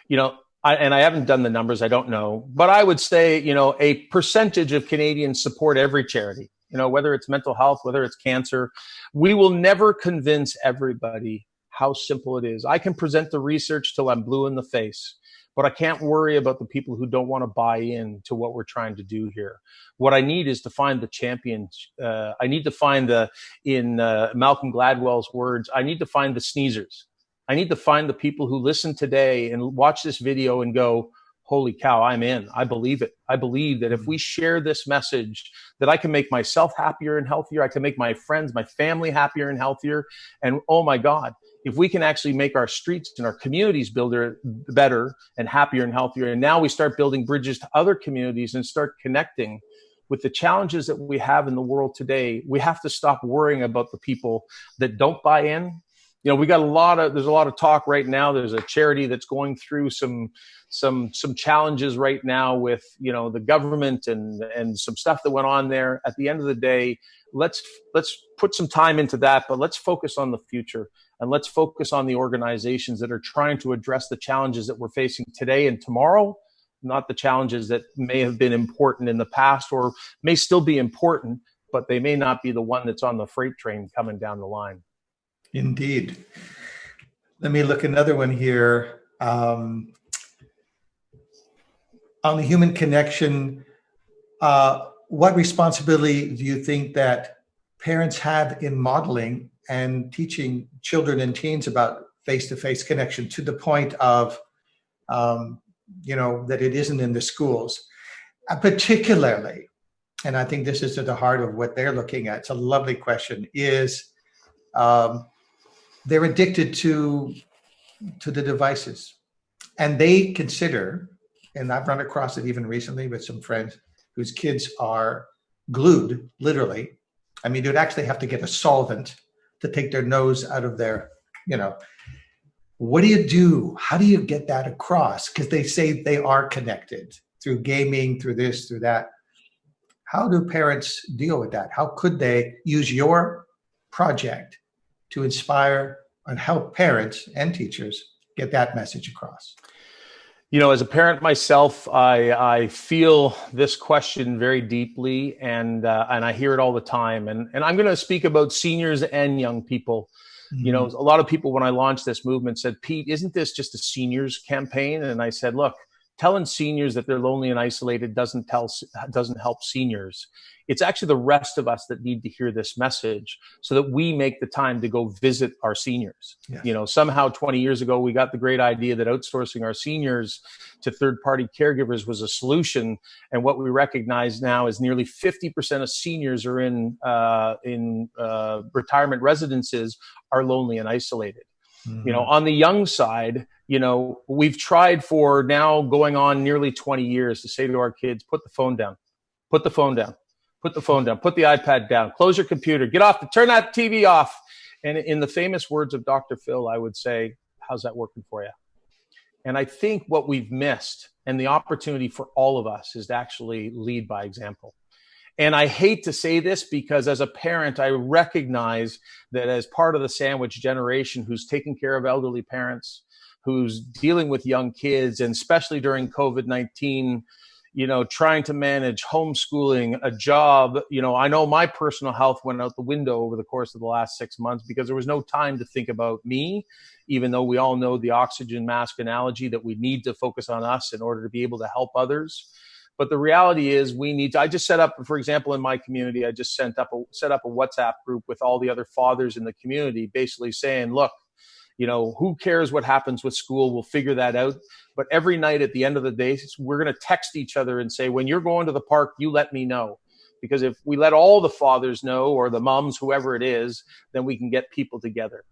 you know, I haven't done the numbers, I don't know, but I would say, you know, a percentage of Canadians support every charity, you know, whether it's mental health, whether it's cancer. We will never convince everybody how simple it is. I can present the research till I'm blue in the face, but I can't worry about the people who don't want to buy in to what we're trying to do here. What I need is to find the champions. I need to find in Malcolm Gladwell's words, I need to find the sneezers. I need to find the people who listen today and watch this video and go, holy cow, I'm in. I believe it. I believe that if we share this message, that I can make myself happier and healthier. I can make my friends, my family happier and healthier. And oh my God, if we can actually make our streets and our communities better and happier and healthier, and now we start building bridges to other communities and start connecting with the challenges that we have in the world today, we have to stop worrying about the people that don't buy in. You know, there's a lot of talk right now. There's a charity that's going through some challenges right now with, you know, the government and some stuff that went on there. At the end of the day, let's put some time into that, but let's focus on the future, and let's focus on the organizations that are trying to address the challenges that we're facing today and tomorrow, not the challenges that may have been important in the past or may still be important, but they may not be the one that's on the freight train coming down the line. Indeed. Let me look another one here. On the human connection, what responsibility do you think that parents have in modeling and teaching children and teens about face-to-face connection to the point of, you know, that it isn't in the schools? Particularly, and I think this is at the heart of what they're looking at, it's a lovely question, is they're addicted to the devices. And they consider, and I've run across it even recently with some friends whose kids are glued, literally. I mean, you'd actually have to get a solvent to take their nose out of their, you know. What do you do? How do you get that across? Because they say they are connected through gaming, through this, through that. How do parents deal with that? How could they use your project to inspire and help parents and teachers get that message across? You know, as a parent myself, I feel this question very deeply, and I hear it all the time. And I'm going to speak about seniors and young people. Mm-hmm. You know, a lot of people, when I launched this movement, said, Pete, isn't this just a seniors campaign? And I said, look, telling seniors that they're lonely and isolated doesn't help seniors. It's actually the rest of us that need to hear this message so that we make the time to go visit our seniors. Yes. You know, somehow 20 years ago, we got the great idea that outsourcing our seniors to third-party caregivers was a solution. And what we recognize now is nearly 50% of seniors are in retirement residences are lonely and isolated. Mm-hmm. You know, on the young side, you know, we've tried for now going on nearly 20 years to say to our kids, put the phone down, put the phone down. Put the phone down, put the iPad down, close your computer, turn that TV off. And in the famous words of Dr. Phil, I would say, how's that working for you? And I think what we've missed, and the opportunity for all of us, is to actually lead by example. And I hate to say this because as a parent, I recognize that as part of the sandwich generation who's taking care of elderly parents, who's dealing with young kids, and especially during COVID-19, you know, trying to manage homeschooling, a job. You know, I know my personal health went out the window over the course of the last 6 months because there was no time to think about me, even though we all know the oxygen mask analogy that we need to focus on us in order to be able to help others. But the reality is I just set up, for example, in my community, I just set up a WhatsApp group with all the other fathers in the community, basically saying, look, you know, who cares what happens with school? We'll figure that out. But every night at the end of the day, we're going to text each other and say, when you're going to the park, you let me know. Because if we let all the fathers know, or the moms, whoever it is, then we can get people together.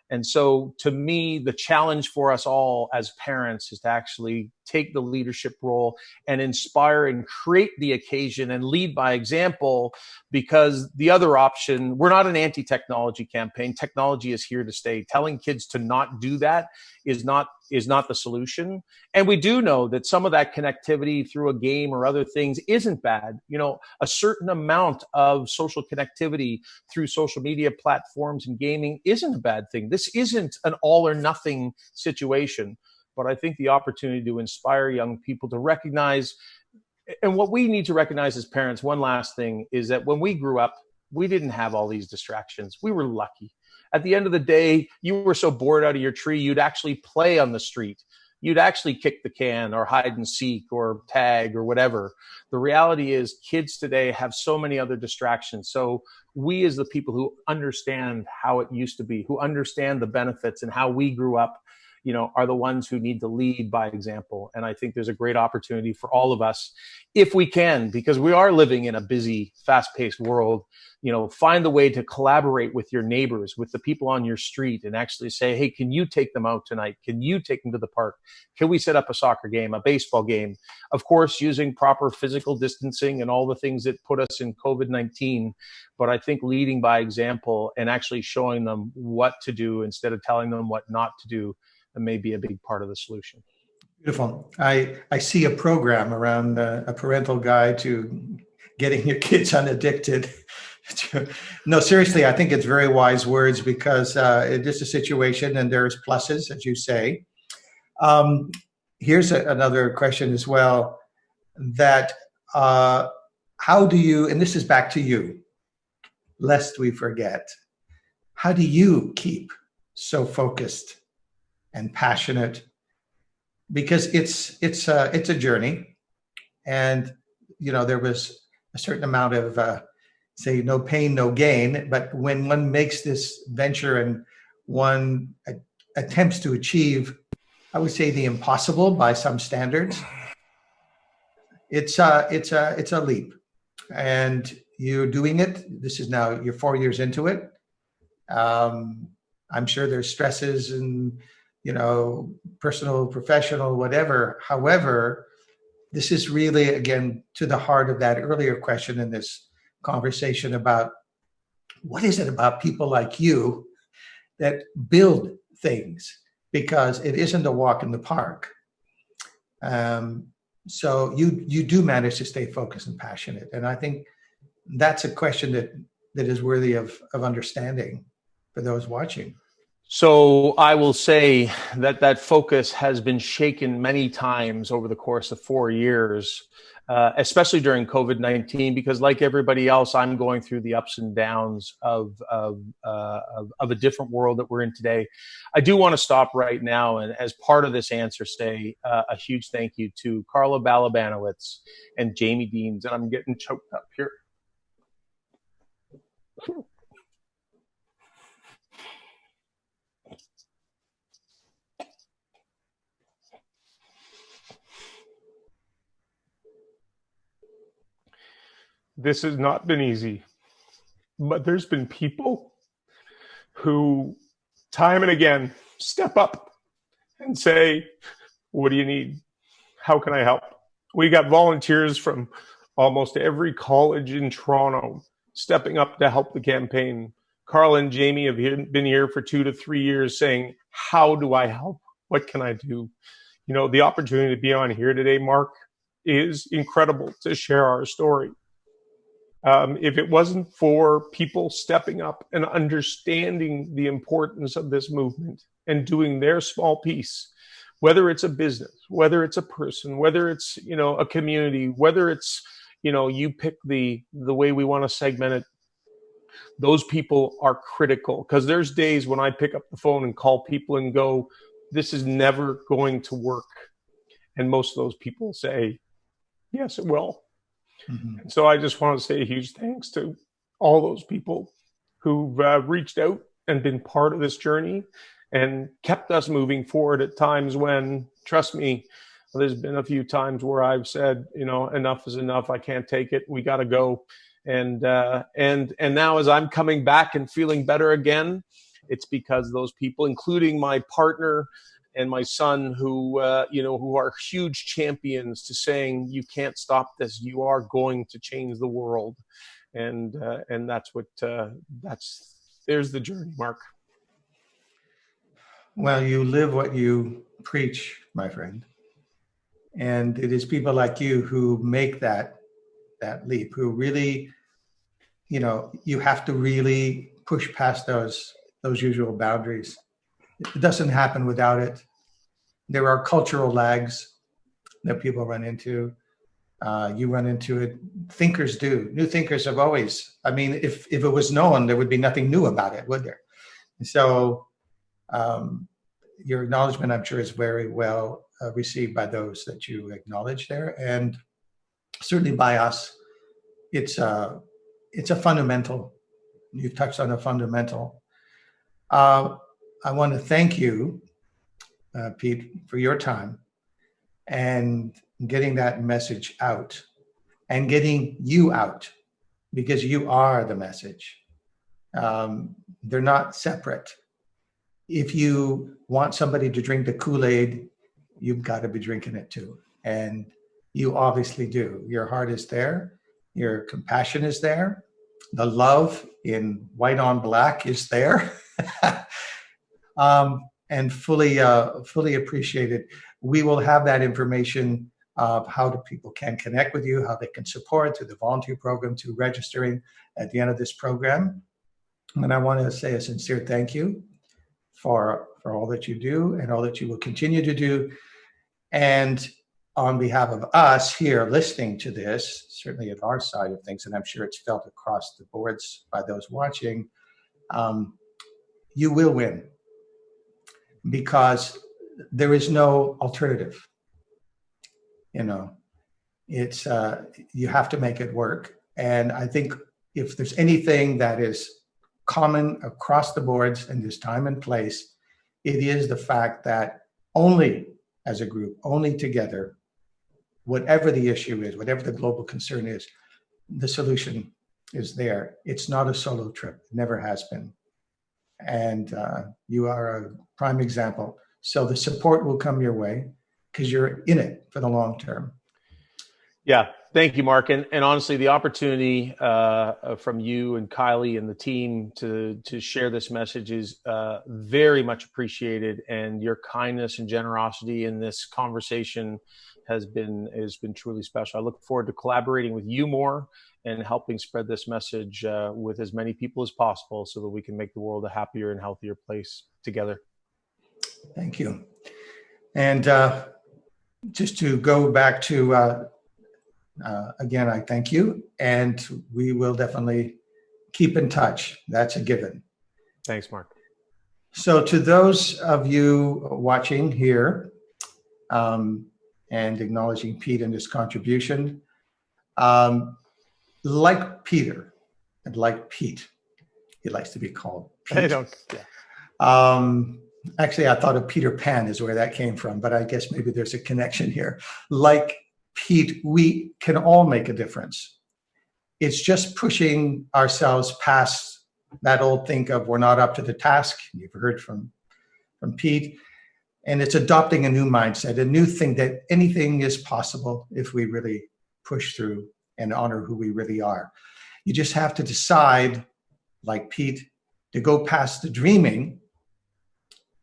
And so to me, the challenge for us all as parents is to actually take the leadership role and inspire and create the occasion and lead by example, because the other option, we're not an anti-technology campaign. Technology is here to stay. Telling kids to not do that is not is not the solution. And we do know that some of that connectivity through a game or other things isn't bad. A certain amount of social connectivity through social media platforms and gaming isn't a bad thing. This isn't an all or nothing situation, but I think the opportunity to inspire young people to recognize, and what we need to recognize as parents, one last thing, is that when we grew up, we didn't have all these distractions. We were lucky. At the end of the day, you were so bored out of your tree, you'd actually play on the street. You'd actually kick the can or hide and seek or tag or whatever. The reality is kids today have so many other distractions. So we, as the people who understand how it used to be, who understand the benefits and how we grew up, are the ones who need to lead by example. And I think there's a great opportunity for all of us, if we can, because we are living in a busy, fast-paced world, find the way to collaborate with your neighbors, with the people on your street, and actually say, hey, can you take them out tonight? Can you take them to the park? Can we set up a soccer game, a baseball game? Of course, using proper physical distancing and all the things that put us in COVID-19. But I think leading by example and actually showing them what to do instead of telling them what not to do may be a big part of the solution. Beautiful. I see a program around a parental guide to getting your kids unaddicted. No, seriously, I think it's very wise words, because it is a situation and there's pluses, as you say. Here's another question as well, that how do you, and this is back to you, lest we forget, how do you keep so focused and passionate? Because it's a journey, and there was a certain amount of say no pain, no gain. But when one makes this venture and one attempts to achieve, I would say, the impossible by some standards, it's a leap, and you're doing it. This is now you're 4 years into it. I'm sure there's stresses and personal, professional, whatever. However, this is really, again, to the heart of that earlier question in this conversation about what is it about people like you that build things, because it isn't a walk in the park. So you do manage to stay focused and passionate. And I think that's a question that is worthy of understanding for those watching. So I will say that focus has been shaken many times over the course of 4 years, especially during COVID-19, because like everybody else, I'm going through the ups and downs of a different world that we're in today. I do want to stop right now and, as part of this answer, say a huge thank you to Carla Balabanowitz and Jamie Deans, and I'm getting choked up here. This has not been easy, but there's been people who time and again step up and say, what do you need? How can I help? We got volunteers from almost every college in Toronto stepping up to help the campaign. Carl and Jamie have been here for 2 to 3 years saying, how do I help? What can I do? The opportunity to be on here today, Mark, is incredible to share our story. If it wasn't for people stepping up and understanding the importance of this movement and doing their small piece, whether it's a business, whether it's a person, whether it's, a community, whether it's, you pick the way we want to segment it, those people are critical. Because there's days when I pick up the phone and call people and go, this is never going to work. And most of those people say, yes, it will. Mm-hmm. And so I just want to say a huge thanks to all those people who've reached out and been part of this journey and kept us moving forward at times when, trust me, there's been a few times where I've said, enough is enough. I can't take it. We got to go. And now as I'm coming back and feeling better again, it's because those people, including my partner and my son, who are huge champions to saying, you can't stop this. You are going to change the world. And that's there's the journey, Mark. Well, you live what you preach, my friend. And it is people like you who make that leap, who really, you have to really push past those usual boundaries. It doesn't happen without it. There are cultural lags that people run into. You run into it. Thinkers do. New thinkers have always. I mean, if it was known, there would be nothing new about it, would there? So your acknowledgement, I'm sure, is very well received by those that you acknowledge there, and certainly by us. It's a fundamental. You've touched on a fundamental. I want to thank you, Pete, for your time and getting that message out and getting you out, because you are the message. They're not separate. If you want somebody to drink the Kool-Aid, you've got to be drinking it too. And you obviously do. Your heart is there. Your compassion is there. The love in white on black is there. And fully appreciated. We will have that information of how the people can connect with you, how they can support through the volunteer program, to registering at the end of this program. And I want to say a sincere thank you for all that you do and all that you will continue to do. And on behalf of us here listening to this, certainly at our side of things, and I'm sure it's felt across the boards by those watching, you will win, because there is no alternative. It's you have to make it work. And I think if there's anything that is common across the boards in this time and place, it is the fact that only as a group, only together, whatever the issue is, whatever the global concern is, the solution is there. It's not a solo trip. It never has been. And you are a prime example. So the support will come your way because you're in it for the long term. Yeah, thank you, Mark. And honestly, the opportunity from you and Kylie and the team to share this message is very much appreciated. And your kindness and generosity in this conversation has been truly special. I look forward to collaborating with you more and helping spread this message with as many people as possible so that we can make the world a happier and healthier place together. Thank you. And just to go back to, again, I thank you, and we will definitely keep in touch. That's a given. Thanks, Mark. So to those of you watching here and acknowledging Pete and his contribution, like Peter and like Pete, he likes to be called Pete. I don't. Yeah. Actually, I thought of Peter Pan is where that came from, but I guess maybe there's a connection here. Like Pete, we can all make a difference. It's just pushing ourselves past that old think of we're not up to the task. You've heard from Pete. And it's adopting a new mindset, a new thing that anything is possible if we really push through and honor who we really are. You just have to decide, like Pete, to go past the dreaming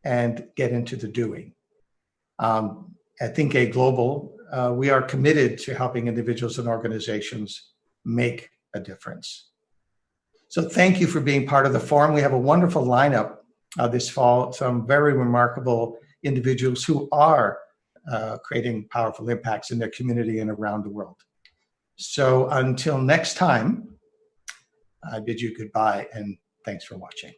and get into the doing. At Think8 Global, we are committed to helping individuals and organizations make a difference. So thank you for being part of the forum. We have a wonderful lineup this fall, some very remarkable individuals who are creating powerful impacts in their community and around the world. So until next time, I bid you goodbye and thanks for watching.